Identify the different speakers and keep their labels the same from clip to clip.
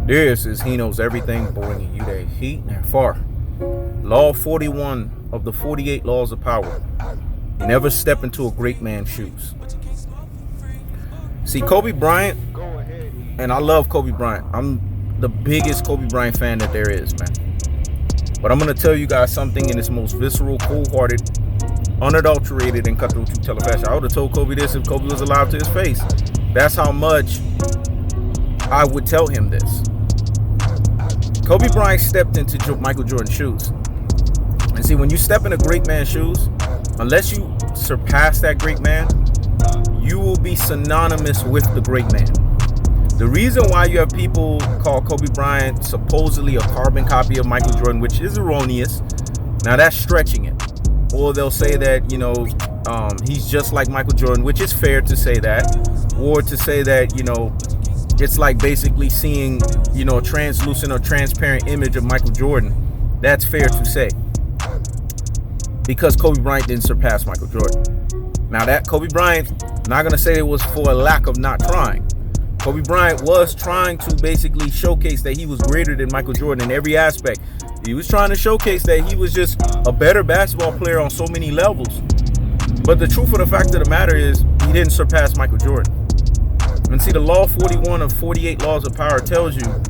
Speaker 1: This is He Knows Everything, bringing you the heat and far. Law 41 of the 48 laws of power. Never step into a great man's shoes. See, Kobe Bryant, and I love Kobe Bryant. I'm the biggest Kobe Bryant fan that there is, man. But I'm going to tell you guys something in its most visceral, cold-hearted, unadulterated, and cutthroat truth teller fashion. I would have told Kobe this if Kobe was alive to his face. That's how much I would tell him this. Kobe Bryant stepped into Michael Jordan's shoes. And see, when you step in a great man's shoes, unless you surpass that great man, you will be synonymous with the great man. The reason why you have people call Kobe Bryant supposedly a carbon copy of Michael Jordan, which is erroneous, now that's stretching it. Or they'll say that, he's just like Michael Jordan, which is fair to say that. Or to say that, it's like basically seeing, a translucent or transparent image of Michael Jordan. That's fair to say. Because Kobe Bryant didn't surpass Michael Jordan. Now that Kobe Bryant, I'm not going to say it was for a lack of not trying. Kobe Bryant was trying to basically showcase that he was greater than Michael Jordan in every aspect. He was trying to showcase that he was just a better basketball player on so many levels. But the truth of the fact of the matter is, he didn't surpass Michael Jordan. And see, the law 41 of 48 laws of power tells you,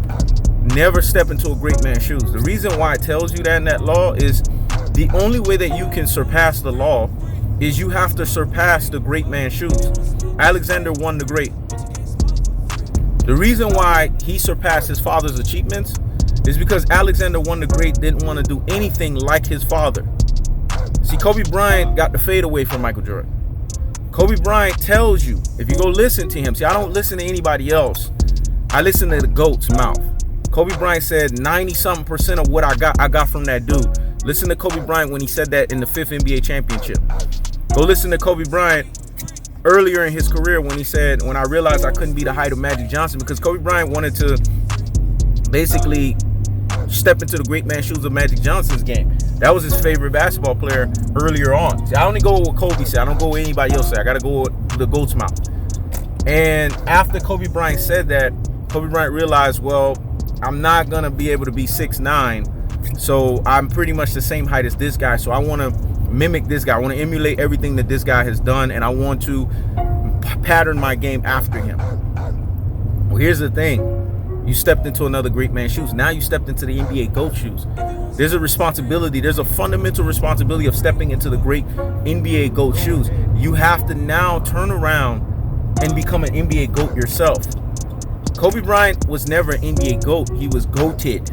Speaker 1: never step into a great man's shoes. The reason why it tells you that in that law is the only way that you can surpass the law is you have to surpass the great man's shoes. Alexander won the Great. The reason why he surpassed his father's achievements is because Alexander won the Great didn't want to do anything like his father. See, Kobe Bryant got the fade away from Michael Jordan. Kobe Bryant tells you, if you go listen to him, see, I don't listen to anybody else. I listen to the GOAT's mouth. Kobe Bryant said 90-something% of what I got from that dude. Listen to Kobe Bryant when he said that in the 5th NBA championship. Go listen to Kobe Bryant earlier in his career when he said, when I realized I couldn't be the height of Magic Johnson, because Kobe Bryant wanted to basically step into the great man's shoes of Magic Johnson's game. That was his favorite basketball player earlier on. See, I only go with what Kobe said. I don't go with anybody else said. I got to go with the GOAT's mouth. And after Kobe Bryant said that, Kobe Bryant realized, well, I'm not going to be able to be 6'9", so I'm pretty much the same height as this guy. So I want to mimic this guy. I want to emulate everything that this guy has done, and I want to pattern my game after him. Well, here's the thing. You stepped into another great man's shoes. Now you stepped into the NBA GOAT shoes. There's a responsibility. There's a fundamental responsibility of stepping into the great NBA GOAT shoes. You have to now turn around and become an NBA GOAT yourself. Kobe Bryant was never an NBA GOAT. He was GOATed.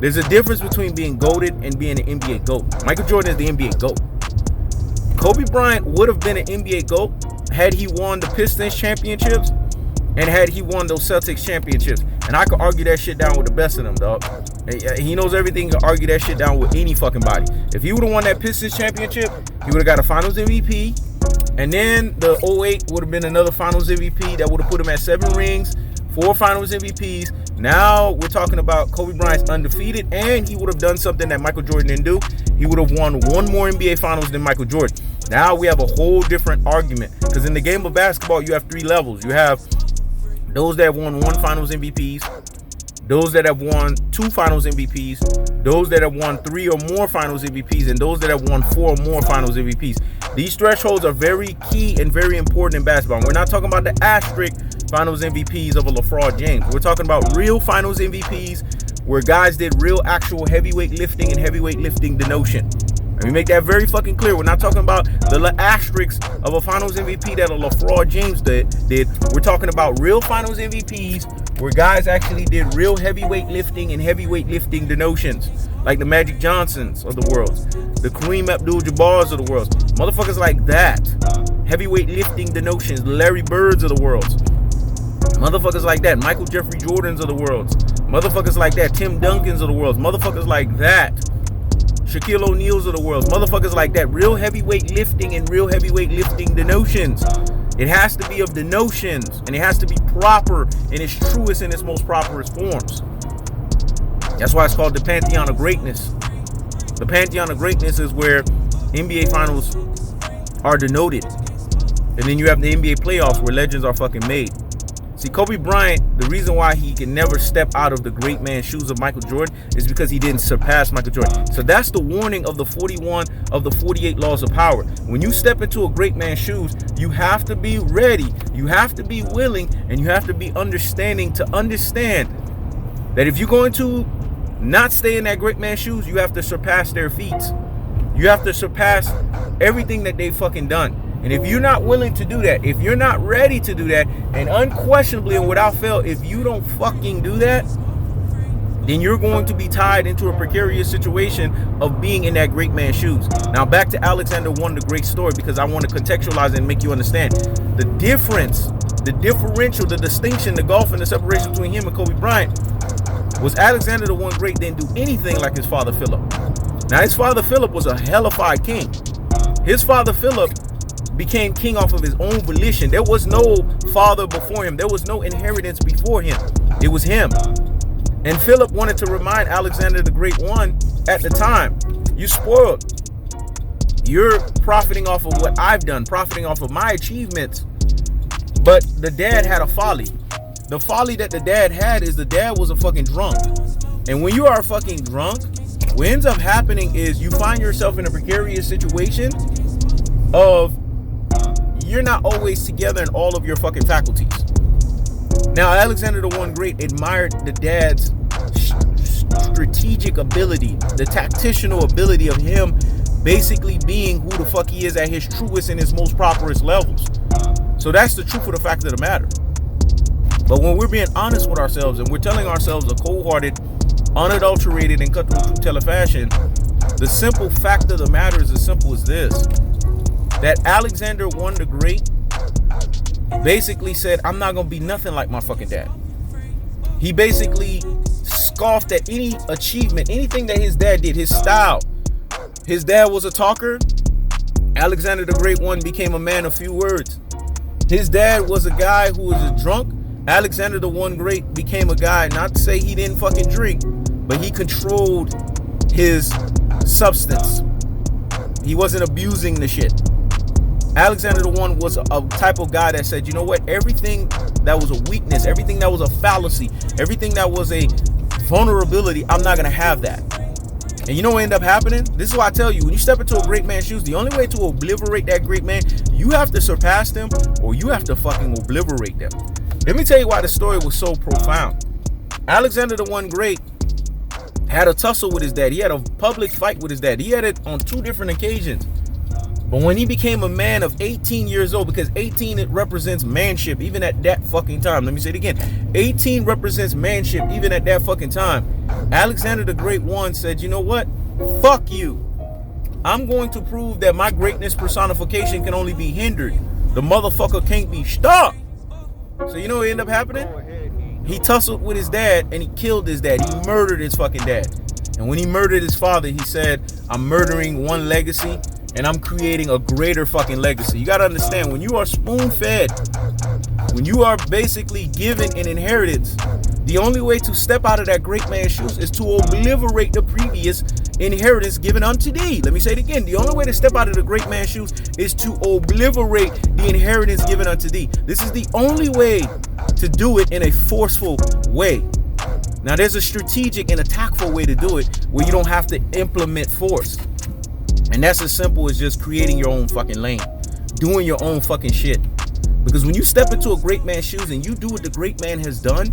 Speaker 1: There's a difference between being GOATed and being an NBA GOAT. Michael Jordan is the NBA GOAT. Kobe Bryant would have been an NBA GOAT had he won the Pistons championships and had he won those Celtics championships. And I could argue that shit down with the best of them, dog. He knows everything. He can argue that shit down with any fucking body. If he would have won that Pistons championship, he would have got a Finals MVP. And then the 08 would have been another Finals MVP that would have put him at 7 rings, 4 Finals MVPs. Now we're talking about Kobe Bryant's undefeated, and he would have done something that Michael Jordan didn't do. He would have won 1 more NBA Finals than Michael Jordan. Now we have a whole different argument, because in the game of basketball, you have 3 levels. You have those that have won 1 Finals MVPs, those that have won 2 Finals MVPs, those that have won 3 or more Finals MVPs, and those that have won 4 or more Finals MVPs. These thresholds are very key and very important in basketball. We're not talking about the asterisk Finals MVPs of a LeBron James. We're talking about real Finals MVPs where guys did real actual heavyweight lifting and heavyweight lifting denotion. Let me make that very fucking clear. We're not talking about the asterisks of a Finals MVP that a LeBron James did. We're talking about real Finals MVPs where guys actually did real heavyweight lifting and heavyweight lifting denotions, like the Magic Johnsons of the world, the Kareem Abdul-Jabbars of the world, motherfuckers like that. Heavyweight lifting denotions, Larry Birds of the world, motherfuckers like that, Michael Jeffrey Jordans of the world, motherfuckers like that, Tim Duncans of the world, motherfuckers like that, Shaquille O'Neal's of the world, motherfuckers like that. Real heavyweight lifting and real heavyweight lifting denotions. It has to be of denotions, and it has to be proper in its truest and its most properest forms. That's why it's called the Pantheon of Greatness. The Pantheon of Greatness is where NBA Finals are denoted. And then you have the NBA playoffs where legends are fucking made. See, Kobe Bryant, the reason why he can never step out of the great man's shoes of Michael Jordan is because he didn't surpass Michael Jordan. So that's the warning of the 41 of the 48 laws of power. When you step into a great man's shoes, you have to be ready, you have to be willing, and you have to be understanding to understand that if you're going to not stay in that great man's shoes, you have to surpass their feats. You have to surpass everything that they've fucking done. And if you're not willing to do that, if you're not ready to do that, and unquestionably and without fail, if you don't fucking do that, then you're going to be tied into a precarious situation of being in that great man's shoes. Now back to Alexander One, the great story, because I want to contextualize and make you understand the difference, the differential, the distinction, the gulf and the separation between him and Kobe Bryant was Alexander the One Great didn't do anything like his father Philip. Now his father Philip was a hellified king. His father Philip became king off of his own volition. There was no father before him. There was no inheritance before him. It was him. And Philip wanted to remind Alexander the Great One at the time, you spoiled. You're profiting off of what I've done, profiting off of my achievements. But the dad had a folly. The folly that the dad had is the dad was a fucking drunk. And when you are a fucking drunk, what ends up happening is you find yourself in a precarious situation of you're not always together in all of your fucking faculties. Now, Alexander the One Great admired the dad's strategic ability, the tactical ability of him basically being who the fuck he is at his truest and his most prosperous levels. So that's the truth of the fact of the matter. But when we're being honest with ourselves and we're telling ourselves a cold-hearted, unadulterated, and cut-through truth-teller fashion, the simple fact of the matter is as simple as this. That Alexander One the Great basically said, I'm not going to be nothing like my fucking dad. He basically scoffed at any achievement, anything that his dad did, his style. His dad was a talker. Alexander the Great One became a man of few words. His dad was a guy who was a drunk. Alexander the One Great became a guy, not to say he didn't fucking drink, but he controlled his substance. He wasn't abusing the shit. Alexander the One was a type of guy that said, you know what, everything that was a weakness, everything that was a fallacy, everything that was a vulnerability, I'm not going to have that. And you know what ended up happening? This is why I tell you, when you step into a great man's shoes, the only way to obliterate that great man, you have to surpass them or you have to fucking obliterate them. Let me tell you why the story was so profound. Alexander the One Great had a tussle with his dad. He had a public fight with his dad. He had it on 2 different occasions. But when he became a man of 18 years old, because 18, it represents manship, even at that fucking time. Let me say it again. 18 represents manship, even at that fucking time. Alexander the Great One said, you know what? Fuck you. I'm going to prove that my greatness personification can only be hindered. The motherfucker can't be stopped. So you know what ended up happening? He tussled with his dad and he killed his dad. He murdered his fucking dad. And when he murdered his father, he said, I'm murdering one legacy and I'm creating a greater fucking legacy. You got to understand, when you are spoon-fed, when you are basically given an inheritance, the only way to step out of that great man's shoes is to obliterate the previous inheritance given unto thee. Let me say it again. The only way to step out of the great man's shoes is to obliterate the inheritance given unto thee. This is the only way to do it in a forceful way. Now, there's a strategic and a tactful way to do it where you don't have to implement force. And that's as simple as just creating your own fucking lane, doing your own fucking shit. Because when you step into a great man's shoes and you do what the great man has done,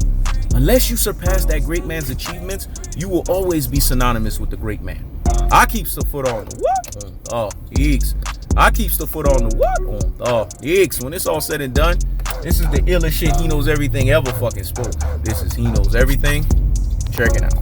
Speaker 1: unless you surpass that great man's achievements, you will always be synonymous with the great man. I keeps the foot on the what? Oh, Eeks. I keeps the foot on the what? Oh, Eeks. When it's all said and done, this is the illest shit He Knows Everything ever fucking spoke. This is He Knows Everything. Check it out.